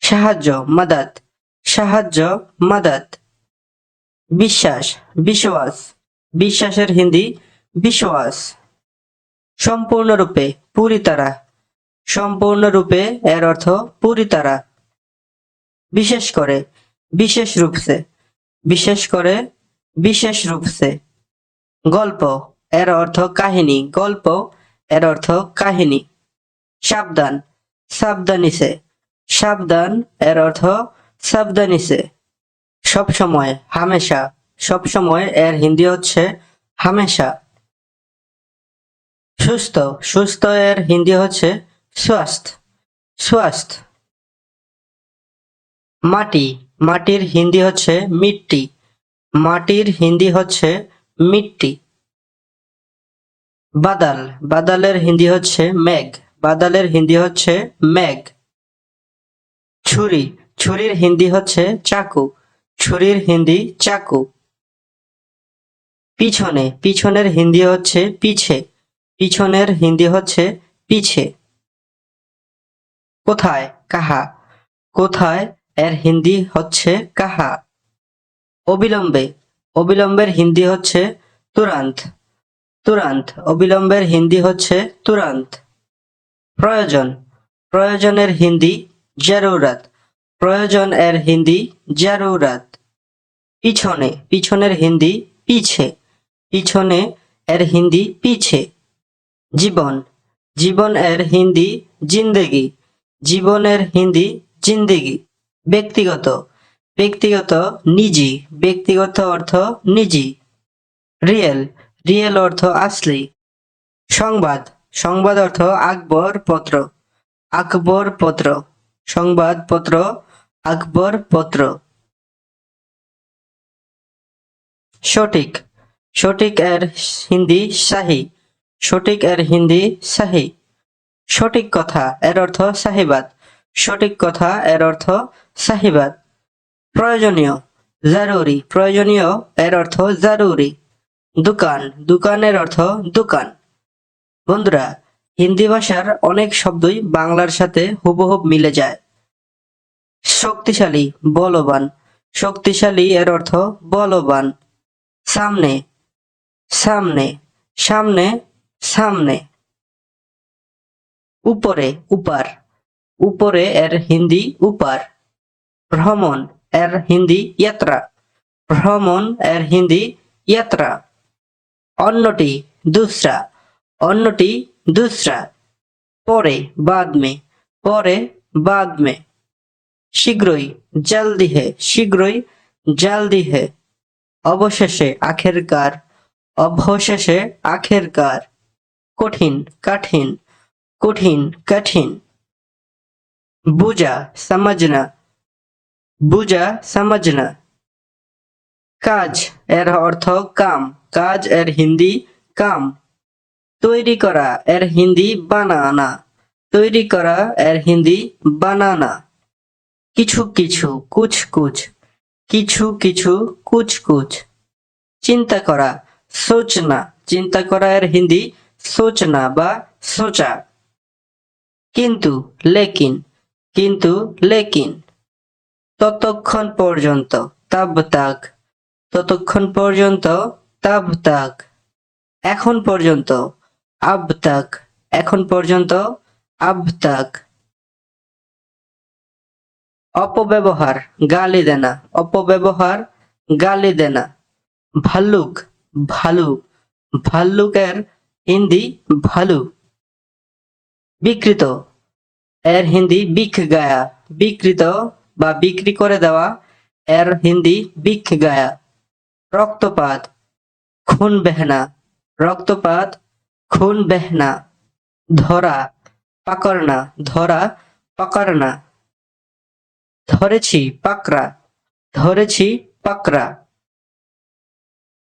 সাহায্য मदद সাহায্য मदद বিশ্বাস विश्वास বিশ্বাসের হিন্দি विश्वास সম্পূর্ণরূপে पूरी तरह সম্পূর্ণরূপে এর অর্থ पूरी तरह বিশেষ করে বিশেষ रूप से বিশেষ করে বিশেষ रूप से গল্প এর অর্থ কাহিনী গল্প এর অর্থ কাহিনী সাবধান সাবধানী সে সাবধান এর অর্থ সাবধানী সে সব সময় হামেশা সব সময় এর হিন্দি হচ্ছে হামেশা সুস্থ সুস্থ এর হিন্দি হচ্ছে স্বাস্থ্য স্বাস্থ্য মাটি মাটির হিন্দি হচ্ছে মিট্টি মাটির হিন্দি হচ্ছে মিট্টি বাদল বাদলের হিন্দি হচ্ছে মেঘ বাদলের হিন্দি হচ্ছে মেঘ ছুরি ছুরির হিন্দি হচ্ছে চাকু ছুরির হিন্দি চাকু পিছনে পিছনের হিন্দি হচ্ছে পিছে পিছনের হিন্দি হচ্ছে পিছে কোথায় কাহা কোথায় এর হিন্দি হচ্ছে কাহা অবিলম্বে অবিলম্বের হিন্দি হচ্ছে তুরন্ত তুরন্ত অবিলম্বের হিন্দি হচ্ছে তুরন্ত প্রয়োজন প্রয়োজনের হিন্দি জরুরত প্রয়োজন এর হিন্দি জরুরত পিছনে পিছনের হিন্দি পিছে পিছনে এর হিন্দি পিছে জীবন জীবন এর হিন্দি জিন্দেগি জীবনের হিন্দি জিন্দেগি ব্যক্তিগত ব্যক্তিগত নিজি ব্যক্তিগত অর্থ নিজি রিয়েল রিয়েল অর্থ আসলি সংবাদ সংবাদ অর্থ আকবর পত্র আকবর পত্র সংবাদপত্র আকবর পত্র সঠিক সঠিক এর হিন্দি সাহি সঠিক এর হিন্দি সাহি সঠিক কথা এর অর্থ সাহিবাদ সঠিক কথা এর অর্থ সাহিবাদ প্রয়োজনীয় জরুরি প্রয়োজনীয় এর অর্থ জরুরি দোকান দোকানের অর্থ দোকান বন্ধুরা হিন্দি ভাষার অনেক শব্দই বাংলার সাথে হুবহুব মিলে যায় শক্তিশালী বলবান শক্তিশালী এর অর্থ বলবান সামনে সামনে সামনে সামনে উপরে উপার উপরে এর হিন্দি উপার ভ্রমণ এর হিন্দি यात्रा ভ্রমণ এর হিন্দি यात्रा অন্যটি दूसरा অন্যটি दूसरा পরে পরে बाद में শীঘ্রই জলদি হে শীঘ্রই জলদি হে অবশেষে আখেরকার অবশেষে আখেরকার কঠিন কঠিন কঠিন কঠিন বুঝা समझना বুঝা समझना কাজ এর অর্থ কাম কাজ এর হিন্দি কাম তৈরি করা এর হিন্দি বানানা তৈরি করা এর হিন্দি বানানা কিছু কিছু কুছ কুছ কিছু কিছু কুছ কুছ চিন্তা করা সোচনা চিন্তা করা এর হিন্দি সোচনা বা সোচা কিন্তু লেকিন ততক্ষণ পর্যন্ত তব তাক ততক্ষণ পর্যন্ত তব তাক এখন পর্যন্ত আব তাক এখন পর্যন্ত আব তাক অপব্যবহার গালি দেনা অপব্যবহার গালি দেনা ভাল্লুক ভালু ভাল্লুকের হিন্দি ভালু বিকৃত এর হিন্দি বিক গায়া বিকৃত বা বিক্রি করে দেওয়া এর হিন্দি বিক গায়া রক্তপাত খুন বেহনা রক্তপাত খুন বেহনা ধরা পাকড়না ধরা পাকড়না ধরেছি পাকড়া ধরেছি পাকড়া